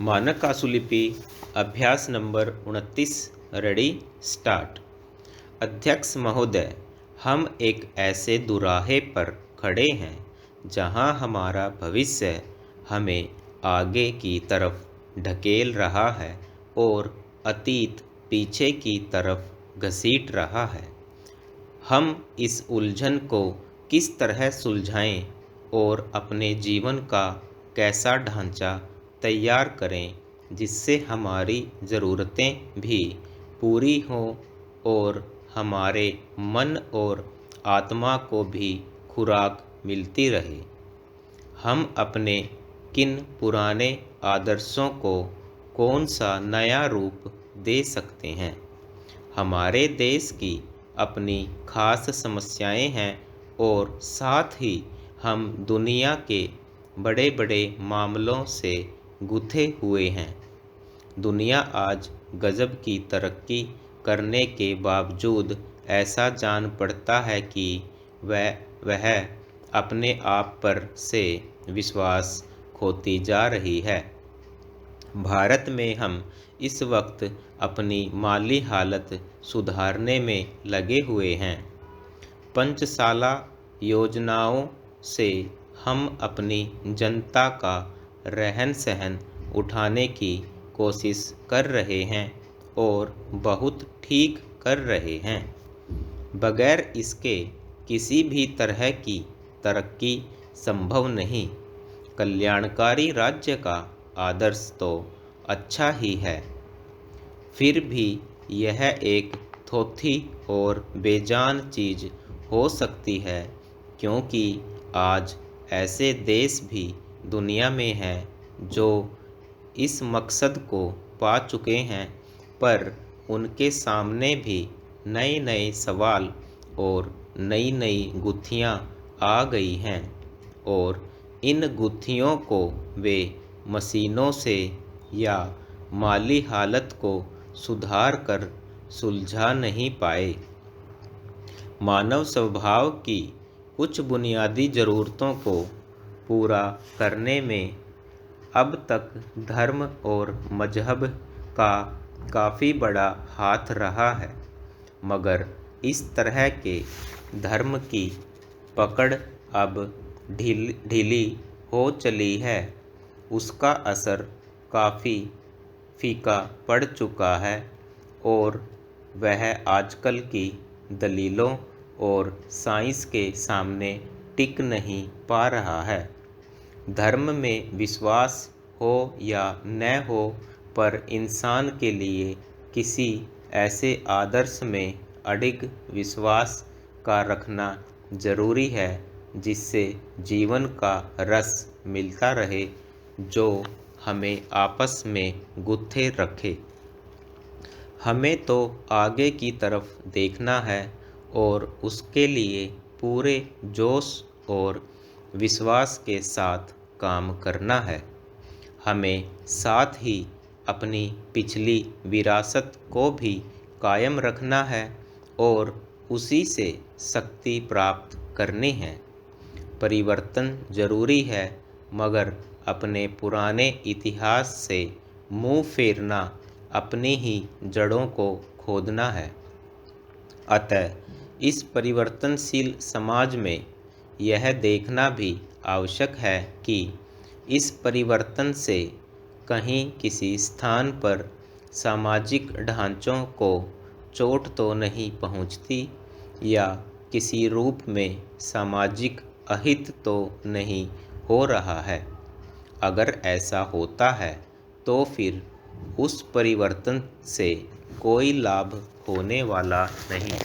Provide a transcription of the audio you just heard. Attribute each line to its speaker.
Speaker 1: मानक आशुलिपि अभ्यास number 29 ready start. अध्यक्ष महोदय, हम एक ऐसे दुराहे पर खड़े हैं जहां हमारा भविष्य हमें आगे की तरफ ढकेल रहा है और अतीत पीछे की तरफ घसीट रहा है। हम इस उलझन को किस तरह सुलझाएं और अपने जीवन का कैसा ढांचा तैयार करें जिससे हमारी ज़रूरतें भी पूरी हों और हमारे मन और आत्मा को भी खुराक मिलती रहे। हम अपने किन पुराने आदर्शों को कौन सा नया रूप दे सकते हैं। हमारे देश की अपनी खास समस्याएं हैं और साथ ही हम दुनिया के बड़े बड़े मामलों से गुथे हुए हैं। दुनिया आज गजब की तरक्की करने के बावजूद ऐसा जान पड़ता है कि वह अपने आप पर से विश्वास खोती जा रही है। भारत में हम इस वक्त अपनी माली हालत सुधारने में लगे हुए हैं। पंचसाला योजनाओं से हम अपनी जनता का रहन सहन उठाने की कोशिश कर रहे हैं और बहुत ठीक कर रहे हैं। बगैर इसके किसी भी तरह की तरक्की संभव नहीं। कल्याणकारी राज्य का आदर्श तो अच्छा ही है, फिर भी यह एक थोथी और बेजान चीज़ हो सकती है, क्योंकि आज ऐसे देश भी दुनिया में हैं जो इस मकसद को पा चुके हैं, पर उनके सामने भी नए नए सवाल और नई नई गुत्थियां आ गई हैं और इन गुत्थियों को वे मशीनों से या माली हालत को सुधार कर सुलझा नहीं पाए। मानव स्वभाव की कुछ बुनियादी ज़रूरतों को पूरा करने में अब तक धर्म और मजहब का काफ़ी बड़ा हाथ रहा है, मगर इस तरह के धर्म की पकड़ अब ढीली हो चली है। उसका असर काफ़ी फीका पड़ चुका है और वह आजकल की दलीलों और साइंस के सामने टिक नहीं पा रहा है। धर्म में विश्वास हो या न हो, पर इंसान के लिए किसी ऐसे आदर्श में अडिग विश्वास का रखना जरूरी है जिससे जीवन का रस मिलता रहे, जो हमें आपस में गुत्थे रखे। हमें तो आगे की तरफ देखना है और उसके लिए पूरे जोश और विश्वास के साथ काम करना है। हमें साथ ही अपनी पिछली विरासत को भी कायम रखना है और उसी से शक्ति प्राप्त करनी है। परिवर्तन जरूरी है, मगर अपने पुराने इतिहास से मुंह फेरना अपनी ही जड़ों को खोदना है। अतः इस परिवर्तनशील समाज में यह देखना भी आवश्यक है कि इस परिवर्तन से कहीं किसी स्थान पर सामाजिक ढांचों को चोट तो नहीं पहुंचती या किसी रूप में सामाजिक अहित तो नहीं हो रहा है। अगर ऐसा होता है तो फिर उस परिवर्तन से कोई लाभ होने वाला नहीं।